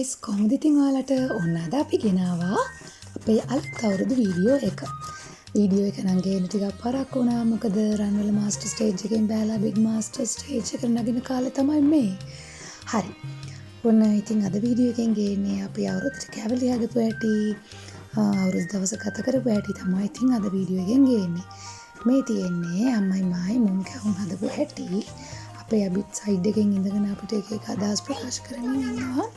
Guys කොහොමද ඉතින් ඔයාලට ඔන්න අද අපි ගෙනාවා අපේ අලුත් අවුරුදු වීඩියෝ එක. වීඩියෝ එක නම් ගේන්න ටිකක් පරක් වුණා. මොකද රන්වල මාස්ටර් ස්ටේජ් එකෙන් බෑලා බිග් මාස්ටර් ස්ටේජ් එකට නගින කාලේ තමයි මේ. හරි. ඔන්න ඉතින් අද වීඩියෝ එකෙන් ගේන්නේ අපි අවුරුද්දට කැවලි හදපු හැටි, අවුරුදු දවස ගත කරපු හැටි තමයි ඉතින් අද වීඩියෝ එකෙන් ගේන්නේ. මේ තියෙන්නේ අම්මයි මායි මුම් කැවුම් හදපු හැටි. අපේ අබිත් සයිඩ් එකෙන් ඉඳගෙන අපිට එක එක අදහස් ප්‍රකාශ කරමින් ඉන්නවා.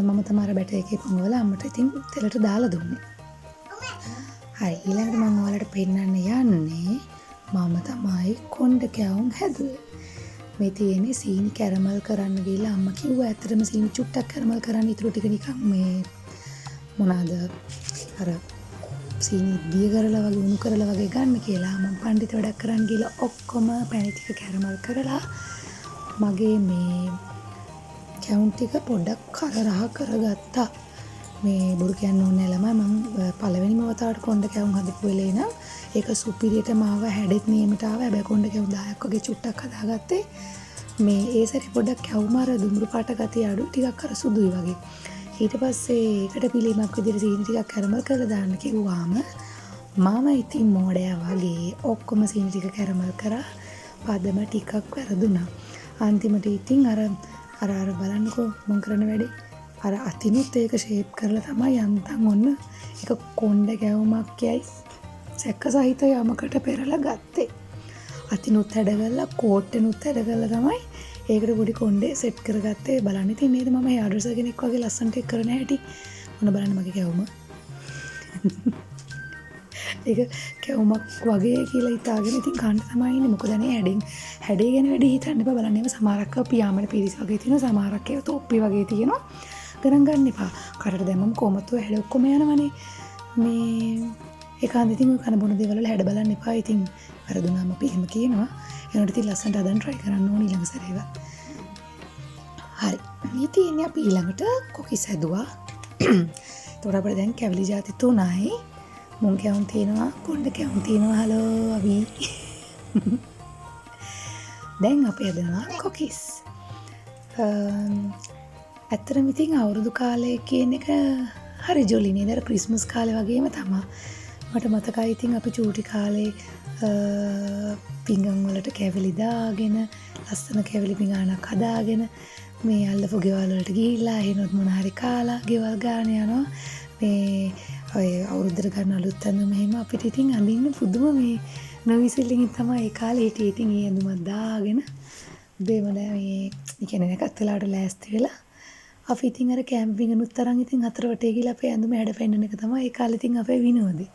මම තමයි බැට එකේ පොඟවලා අම්මට ඉතින් තෙලට දාලා දුන්නේ. හරි, ඊළඟට මම ඔයාලට පෙන්නන්න යන්නේ මම තමයි කොණ්ඩ කැවුම් හැදුවේ. මේ තියෙන්නේ සීනි කැරමල් කරන්න ගිහලා අම්මා කිව්වා ඇත්තටම සීනි චුට්ටක් කැරමල් කරන්න ඊටු ටික නිකන් මේ මොනවාද අර සීනි දිය කරලා වගේ උණු කරලා වගේ ගන්න කියලා. මම පඬිත වැඩක් කරන්න ගිහලා ඔක්කොම පැණි ටික කැරමල් කරලා මගේ මේ කැවුම් ටික පොඩ්ඩක් කරරහ කරගත්තා. මේ බොරු කියන්න ඕනේ ළමයි මම පළවෙනිම වතාවට කොණ්ඩ කැවුම් හදපු වෙලේ නම් ඒක සුපිරියට මාව හැඩෙත් නියමට ආවා. හැබැයි කොණ්ඩ කැවුම් 10ක් වගේ චුට්ටක් හදාගත්තේ. මේ ඒ සැරේ පොඩ්ඩක් කැවුම අර දුඹුරු පාට ගතිය අඩු ටිකක් අර සුදුයි වගේ. ඊට පස්සේ ඒකට පිළිමක් විදිහට සීනි ටිකක් කැරමල් කරලා දාන්න කිව්වාම මම ඉතින් මෝඩයා වගේ ඔක්කොම සීනි ටික කැරමල් කරා. පදම ටිකක් වැරදුනා. අන්තිමට ඉතින් අර බලන්නකෝ මම කරන වැඩේ. අර අතිනුත් ඒක ෂේප් කරලා තමයි යන්තම් ඔන්න ඒක කොණ්ඩ කැවුමක් යයි සැක සහිත යමකට පෙරලා ගත්තේ. අතිනුත් හැඩගල්ලා කෝට්ටෙනුත් හැඩගල්ලා තමයි ඒකට පොඩි කොණ්ඩේ සෙට් කරගත්තේ. බලන්න ඉතින් නේද මම හෙයාර් ඩ්‍රෙසර් කෙනෙක් වගේ ලස්සනට ඒක කරන හැටි. මොන බලන්න මගේ කැවුම. ඒක කැවුමක් වගේ කියලා හිතාගෙන ඉතින් කන්න තමයි ඉන්නේ. මොකද නේ හැඩේ ගැන වැඩි හිතන්න එපා. බලන්න මේව සමහරක් පියාඹන පිරිස් වගේ තියෙනවා. සමහරක් ඒවා තොප්පි වගේ තියෙනවා. ගණන් ගන්න එපා. කරට දැම්මම කොහොමද හැඩ ඔක්කොම යනවනේ. මේ ඒකන්ද ඉතින් ඔය කන බොන දේවල් වල හැඩ බලන්න එපා. ඉතින් වැරදුනාම අපි එහෙම කියනවා. ඒනොට ඉතින් ලස්සනට හදන්න try කරන්න ඕනේ ඊළඟ සැරේවත්. හරි. මේ තියෙන්නේ අපි ඊළඟට කොකිස් හැදුවා. ඒතකොට අපිට දැන් කැවිලි ಜಾති 3යි. මුං කැවුම් තියෙනවා, කොණ්ඩ කැවුම් තියෙනවා. හලෝ අවි. දැන් අපි හදනවා කොකිස්. ඇත්තටම ඉතින් අවුරුදු කාලය කියන එක හරි ජොලි නේද? අර ක්‍රිස්මස් කාලේ වගේම තමයි. මට මතකයි ඉතින් අපි චූටි කාලේ පිංගම් වලට කැවිලි දාගෙන ලස්සන කැවිලි පිඟානක් හදාගෙන මේ අල්ලපු ගෙවල් වලට ගිහිල්ලා එහෙනොත් මොන හරි කාලා ගෙවල් ගාන යනවා. මේ ඔය අවුරුද්දට ගන්න අලුත් ඇඳුම එහෙම අපිට ඉතින් අඳින්න පුදුම මේ නොවිසිල්ලකින් තමයි ඒ කාලේ හිටියේ. ඉතින් ඒ ඇඳුමක් දාගෙන බේම මේ කියන්නේ නැකත් වෙලාවට ලෑස්ති වෙලා අපි ඉතින් අර කැම්පින් ගනුත් තරම් ඉතින් හතර වටේ ගිහලා අපේ ඇඳුම හැඩ පෙන්නන එක තමයි ඒ කාලේ ඉතින් අපේ විනෝදේ.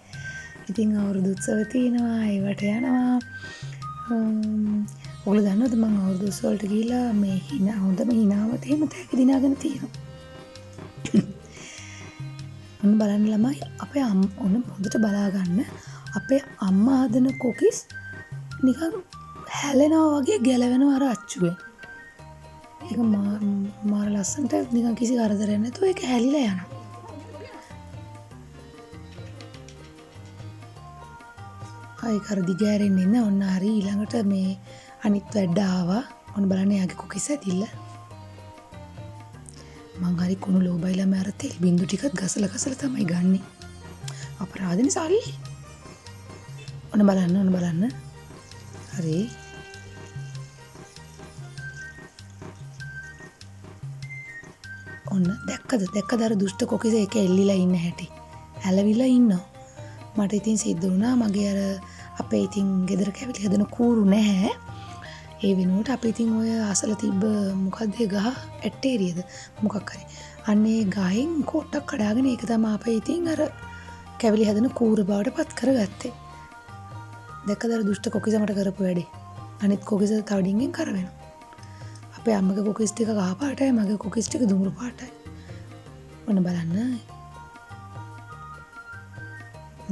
ඉතින් අවුරුදු උත්සව තියෙනවා, ඒවට යනවා. ඔයගොල්ලෝ දන්නවද මම අවුරුදු උත්සව වලට ගිහලා මේ හොඳම හිනාවත් එහෙම තෑගි දිනාගෙන තියෙනවා. ඔන්න බලන්න ළමයි අපේ ඔන්න හොඳට බලා ගන්න. අපේ අම්මා හදන කොකිස් නිකන් හැලෙනවා වගේ ගැලවෙනවා අර අච්චුවෙන්. ඒක මාර ලස්සනට නිකන් කිසි කරදරයක් නැතුව ඒක හැලිලා යනවා. ආයි කර දිගෑරෙන්නේ නැහැ. ඔන්න හරි ඊළඟට මේ අනිත් වැඩ ආවා. ඔන්න බලන්න යාගේ කොකිස් ඇදිල්ල. මං හරි කුණු ලෝබයිලා මම අර තෙල් බින්දු ටිකත් ගසලා තමයි ගන්නෙ. අපරාධනේ සල්ලි. ඔන්න බලන්න. හරි. ඔන්න දැක්කද අර දුෂ්ට කොකිස එක එල්ලිලා ඉන්න හැටි. ඇලවිලා ඉන්නවා. මට ඉතින් සිද්ධ වුණා මගේ අර අපේ ඉතින් ගෙදර කැවිලි හදන කූරු නැහැ. ඒ වෙනුවට අපි ඉතින් ඔය අසල තිබ්බ මොකද්ද ඒ ගහ ඇටේරියද මොකක් හරි. අන්නේ ගහෙන් කොට්ටක් කඩාගෙන ඒක තමයි අපේ ඉතින් අර කැවිලි හදන කූර බවට පත් කරගත්තේ. දැක්කද අර දුෂ්ට කොකිස මට කරපු වැඩේ. අනිත් කොකිස තව ඩිංගෙන් කරවෙනවා. අපේ අම්මගේ කොකිස් ටික කහ පාටයි, මගේ කොකිස් ටික දුඹුරු පාටයි. ඔන්න බලන්න.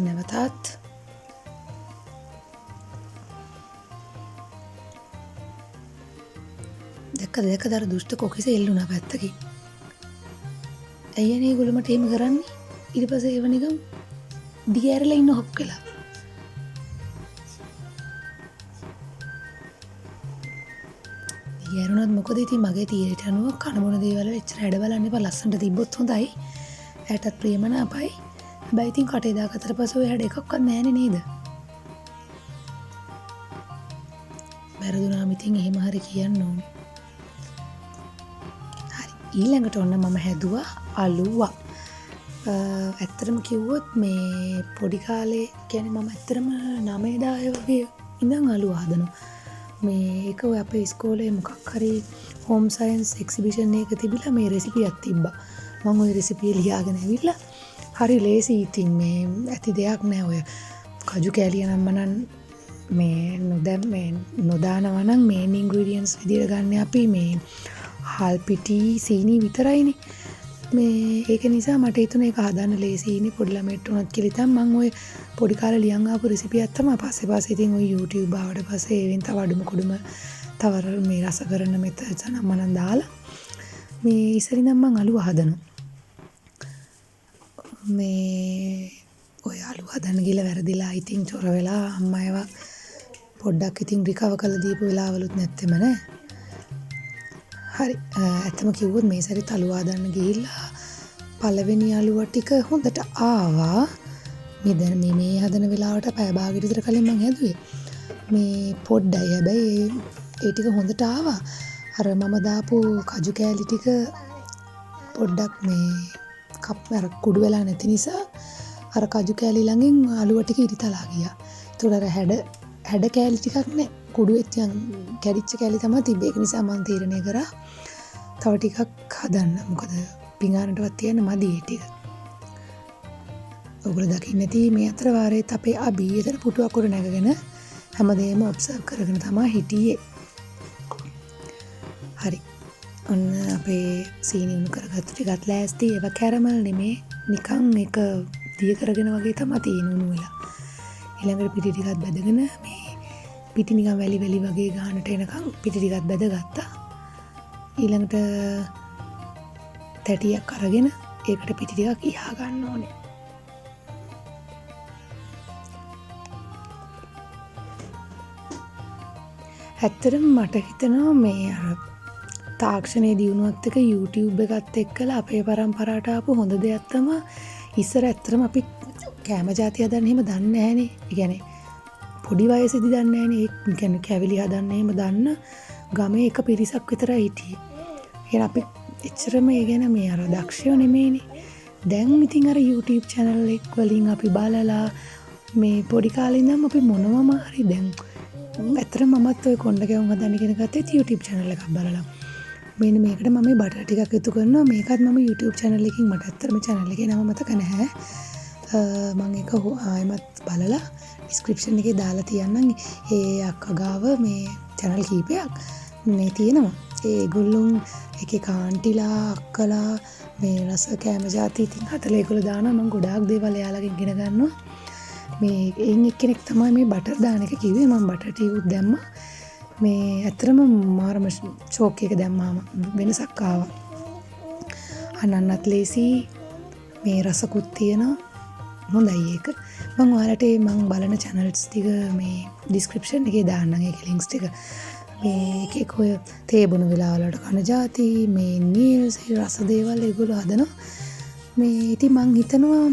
නැවතත් දැක්කද අර දුෂ්ට කොකිස එල්ලුණා පැත්තකින්. ඇයියනේ ඒගොල්ලෝ මට එහෙම කරන්නේ? ඊට පස්සේ ඒව නිකන් දිගෑරලා ඉන්න හොක් වෙලා. ඇරුණත් මොකද ඉතින් මගේ තීරයට අනුව කන බොන දේවල් එච්චර හැඩ බලන්න එපා ලස්සනට තිබ්බොත් හොඳයි. ඇයටත් ප්‍රියමනාපයි. හැබැයි ඉතින් කටේ දාගත්තට පස්සේ ඔය හැඩ එකක්වත් නැහැනේ නේද? වැරදුනාම ඉතින් එහෙම හරි කියන්න ඕනේ. හරි. ඊළඟට ඔන්න මම හැදුවා අලුවා. ඇත්තටම කිව්වොත් මේ පොඩි කාලේ කියන්නේ මම ඇත්තටම 9 10 වගේ ඉඳන් අලුවා හදනවා. මේ ඒක ඔය අපේ ඉස්කෝලේ මොකක් හරි හෝම් සයන්ස් එක්සිබිෂන් එකක තිබිලා මේ රෙසිපියක් තිබ්බා. මම ওই රෙසිපිය ලියාගෙන ඇවිල්ලා හරි ලේසි ඉතින් මේ ඇති දෙයක් නෑ ඔය කජු කෑලිය නම් මනන් මේ නොදානවා නම් මේන් ඉන්ග්‍රීඩියන්ට්ස් විදියට ගන්න අපි මේ හාල් පිටි සීනි විතරයිනේ. මේ ඒක නිසා මට හිතුණා ඒක හදන්න ලේසියිනේ පොඩි ළමයිට උනත් කියලා ඉතින් මම ওই පොඩි කාලේ ලියන් ආපු රෙසිපියක් තමයි පස්සේ ඉතින් ওই YouTube ආවට පස්සේ ඒවෙන් තව අඩුම කුඩුම තව මේ රස කරන මෙතඩ්ස් නම් මම දාලා මේ ඉස්සරින් නම් මම අලුව හදනවා. මේ ඔය අලුව හදන්න ගිහලා වැරදිලා ඉතින් චොර වෙලා අම්මා ඒවා පොඩ්ඩක් ඉතින් රිකවර් කරලා දීපු වෙලාවලුත් නැත්තේම නෑ. හරි ඇත්තම කිව්වොත් මේ සැරේ අලුව හදන්න ගිහිල්ලා පළවෙනි අලුව ටික හොඳට ආවා. මේ දැන් මේ හදන වෙලාවට පැය භාගයක් විතර කලින් මම හැදුවේ. මේ පොඩ්ඩයි හැබැයි ඒ ටික හොඳට ආවා. අර මම දාපු කජු කෑලි ටික පොඩ්ඩක් මේ අර කුඩු වෙලා නැති නිසා අර කජු කෑලි ළඟින් අලුව ටික ඉරිතලා ගියා. ඒතකොට අර හැඩ කෑලි ටිකක් නෑ. කුඩු එච්චන් කැඩිච්ච කෑලි තමයි තිබ්බේ. ඒක නිසා මම තීරණය කරා තව ටිකක් හදන්න. මොකද පිඟානටවත් තියන්න මදි ඒ ටික. ඔයගොල්ලෝ දකින්න ඇති මේ අතර වාරේත් අපේ අබී එතන පුටුවක් උඩ නැගගෙන හැමදේම ඔබ්සර්ව් කරගෙන තමයි හිටියේ. හරි. ඔන්න අපේ සීනි උණු කරගත්ත ටිකත් ලෑස්ති. ඒවා කැරමල් නෙමේ. නිකන් එක දිය කරගෙන වගේ තමයි තියෙන උණු වෙලා. ඊළඟට පිටි ටිකත් බැදගෙන මේ පිටි නිකන් වැලි වගේ ගානට එනකන් පිටි ටිකත් බැදගත්තා. ඊළඟට තැටියක් අරගෙන ඒකට පිටි ටිකක් ඉහා ගන්න ඕනේ. ඇත්තටම මට හිතෙනවා මේ අර තාක්ෂණයේ දියුණුවත් එක්ක YouTube එකත් එක්කලා අපේ පරම්පරාවට ආපු හොඳ දෙයක් තමයි ඉස්සර ඇත්තටම අපි කෑම જાති හදන්න එහෙම දන්නේ නැහනේ. ඒ කියන්නේ පොඩි වයසේදී දන්නේ නැහනේ. ඒ කියන්නේ කැවිලි හදන්න එහෙම දන්න ගමේ එක පිරිසක් විතරයි හිටියේ. එහෙනම් අපි එච්චරම ඒ ගැන මේ අර දක්ෂයෝ නෙමෙයිනේ. දැන් ඉතින් අර YouTube channel එක වලින් අපි බලලා මේ පොඩි කාලේ ඉඳන් අපි මොනවම හරි දැන් ඇත්තටම මමත් ඔය කොණ්ඩ කැවුම් හදන්න ඉගෙන ගත්තේ YouTube channel එකක් බලලා. මෙන්න මේකට මම මේ බටර් ටිකක් එකතු කරනවා. මේකත් මම YouTube channel එකකින් මට ඇත්තටම channel එකේ නම මතක නැහැ. මම ඒක ආයෙමත් බලලා description එකේ දාලා තියන්නම්. ඒ අක්කා ගාව මේ channel කීපයක් මේ තියෙනවා. ඒගොල්ලොන් එකේ කාන්ටිලා අක්කලා මේ රස කෑම જાති ඉතින් 40 දානවා. මම ගොඩාක් දේවල් එයාලගෙන් ඉගෙන ගන්නවා. මේ එයින් එක්කෙනෙක් තමයි මේ බටර් දාන එක කිව්වේ. මම බටර් ටිකුත් දැම්මා. මේ ඇත්තටම මාරම ෂෝක් එක දැම්මාම වෙනසක් ආවා. අනන්නත් ලේසි මේ රසකුත් තියෙනවා. හොඳයි ඒක. මම ඔයාලට මම බලන channels ටික මේ description එකේ දාන්නම් ඒකේ links ටික. මේ එකක ඔය තේ බොන වෙලාවලට කන જાති මේ meals රස දේවල් ඒගොල්ලෝ හදනවා. මේ ඉතින් මං හිතනවා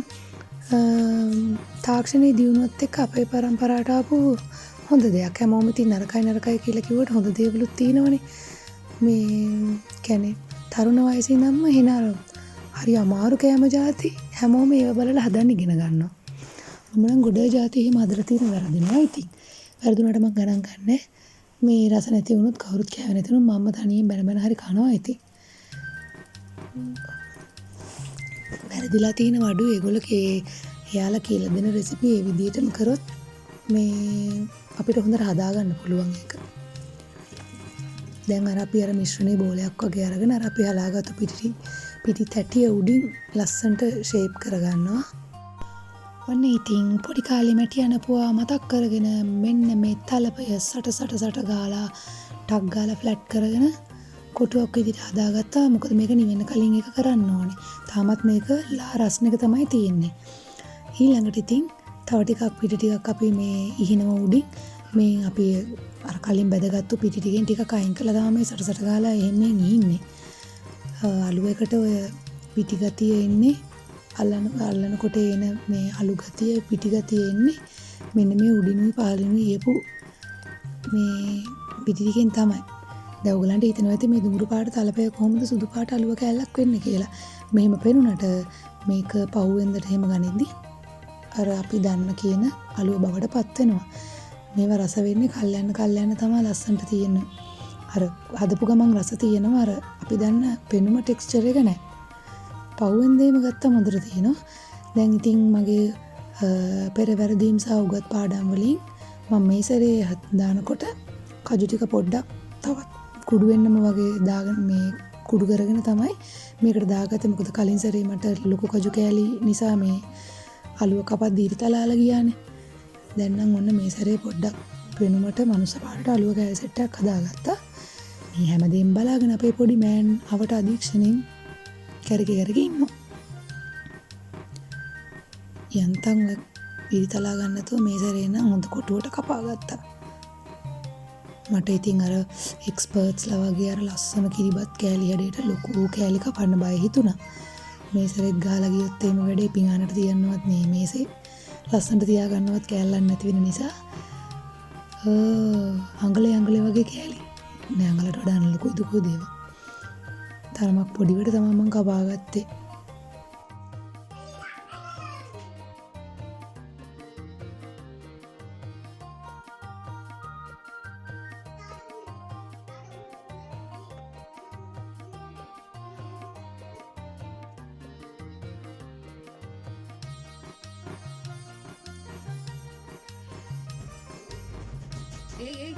තාක්ෂණයේ දියුණුවත් එක්ක අපේ පරම්පරාවට ආපු හොඳ දෙයක්. හැමෝම ඉතින් නරකයි කියලා කිව්වට හොඳ දේවලුත් තියෙනවනේ. මේ කියන්නේ තරුණ වයසේ ඉඳන්ම එන හරි අමාරු කෑම જાති හැමෝම ඒව බලලා හදන්න ඉගෙන ගන්නවා. මම නම් ගොඩ જાති එහෙම හදලා තියෙන වැරදිනවා ඉතින්. වැරදුනට මම ගණන් ගන්නෑ. මේ රස නැති වුණොත් කවුරුත් කෑවේ නැති වුණොත් මම තනියෙන් බැන හරි කනවා ඉතින්. වැරදිලා තියෙන වඩු ඒගොල්ලෝ එයාලා කියලා දෙන රෙසිපි ඒ විදිහටම කරොත් මේ අපිට හොඳට හදාගන්න පුළුවන් එක. දැන් අර අපි අර මිශ්‍රණේ බෝලයක් වගේ අරගෙන අර අපි හලාගත්තු පිටි තැටිය උඩින් ලස්සනට ෂේප් කරගන්නවා. ඔන්න ඉතින් පොඩි කාලේ මැටි අනපුවා මතක් කරගෙන මෙන්න මේ තලපය සට ගාලා ටක් ගාලා ෆ්ලැට් කරගෙන කොටුවක් විදිහට හදාගත්තා. මොකද මේක නිවෙන්න කලින් එක කරන්න ඕනේ. තාමත් මේක ලා රස්න එක තමයි තියෙන්නේ. ඊළඟට ඉතින් තව ටිකක් පිටි ටිකක් අපි මේ ඉහිනව උඩින් මේ අපි අර කලින් බැදගත්තු පිටි ටිකෙන් ටිකක් අයින් කළා තමයි මේ සටසට ගාලා එහෙම ඉන්නේ. අලුවකට ඔය පිටි ගතිය එන්නේ අල්ලනකොට එන මේ අලු ගතිය පිටි ගතිය එන්නේ මෙන්න මේ උඩිනුයි පහළිනුයි යපු මේ පිටි ටිකෙන් තමයි. දැන් ඔයගලන්ට හිතෙනවා ඇති මේ දුඹුරු පාට තලපය කොහොමද සුදු පාට අලුව කෑල්ලක් වෙන්නේ කියලා. මෙහෙම පෙනුනට මේක පහුවෙන්දට එහෙම ගනිද්දි අර අපි දන්න කියන අලුව බවට පත් වෙනවා. මේවා රස වෙන්නේ කල්යන්න තමයි ලස්සනට තියෙන. අර හදපු ගමන් රස තියෙනවා අර අපි දන්න පෙනුම ටෙක්ස්චර් එක නැහැ. පහුවෙන්දේම ගත්තම හොඳට තියෙනවා. දැන් ඉතින් මගේ පෙර වැරදීම් සහ උගත් පාඩම් වලින් මම මේ සැරේ දානකොට කජු ටික පොඩ්ඩක් තවත් කුඩු වෙන්නම වගේ දාගෙන මේ කුඩු කරගෙන තමයි මේකට දාගත්තේ. මොකද කලින් සැරේ මට ලොකු කජු කෑලි නිසා මේ අලුව කපත් දීර්තලාලා ගියානේ. දැන් නම් ඔන්න මේ සැරේ පොඩ්ඩක් වෙනුමට මනුස්ස පාටට අලුව කෑලි සෙට් එකක් හදාගත්තා. මේ හැමදේම බලාගෙන අපේ පොඩි මෑන් අවට අධීක්ෂණයෙන් කරගෙන ඉන්නවා. යන්තම් දීර්තලා ගන්න නැතුව මේ සැරේ නම් හොඳ කොටුවට කපා ගත්තා. මට ඉතින් අර එක්ස්පර්ට්ස්ලා වගේ අර ලස්සන කිරිබත් කෑලි හැඩයට ලොකු කෑලි කපන්න බය හිතුණා. මේ සැරේත් ගාලා ගියොත් එහෙම වැඩේ පිඟානට තියන්නවත් මේ මේසේ ලස්සනට තියාගන්නවත් කෑල්ලක් නැති වෙන නිසා අඟලේ වගේ කෑලි. මේ අඟලට වඩා ලොකු දේවල්. තරමක් පොඩිවට තමයි මම කපා ගත්තේ. Hey.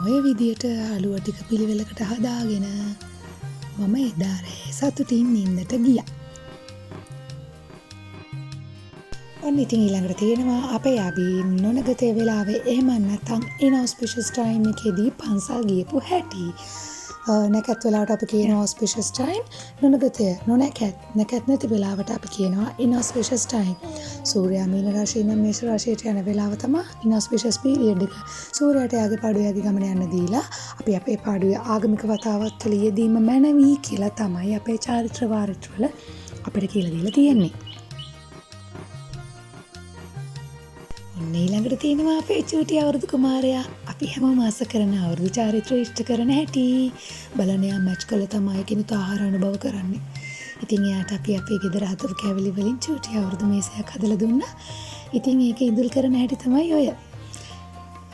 ඔය විදියට අලුව ටික පිළිවෙලකට හදාගෙන මම එදා රෑ සතුටින් නින්දට ගියා. ඔන්න ඉතින් ඊළඟට තියෙනවා අපේ අභි නොනගතේ වෙලාවේ එහෙම නැත්නම් inauspicious time එකේදී පන්සල් ගියපු හැටි. නැකත් වෙලාවට අපි කියනවා auspicious time, නැකත් නැති වෙලාවට අපි කියනවා inauspicious time. සූර්යයා මීන රාශියෙන් මේෂ රාශියට යන වෙලාව තමයි inauspicious period එක. සූර්යයාට යාගේ පාඩුවේ යගේ ගමන යන්න දීලා අපි අපේ පාඩුවේ ආගමික වතාවත් වල යෙදීම මැනවි කියලා තමයි අපේ චාරිත්‍ර වාරිත්‍රවල අපිට කියලා දීලා තියෙන්නේ. ඔන්න ඊළඟට තියෙනවා අපේ චූටි අවුරුදු කුමාරයා. අපි හැමෝම ආස කරන අවුරුදු චාරිත්‍ර ඉෂ්ට කරන හැටි. බලන්න යා මැච් කළා තමයි කිනුත් ආහාර අනුභව කරන්නේ. ඉතින් එයාට අපි අපේ ගෙදර හදපු කැවිලි වලින් චූටි අවුරුදු මේසයක් හදලා දුන්නා. ඉතින් ඒක ඉදුල් කරන හැටි තමයි ඔය.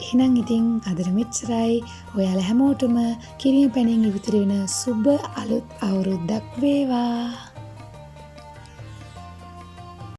එහෙනම් ඉතින් අදට මෙච්චරයි. ඔයාලා හැමෝටම කිරිය පැණින් ඉවිතර වෙන සුබ අලුත් අවුරුද්දක් වේවා.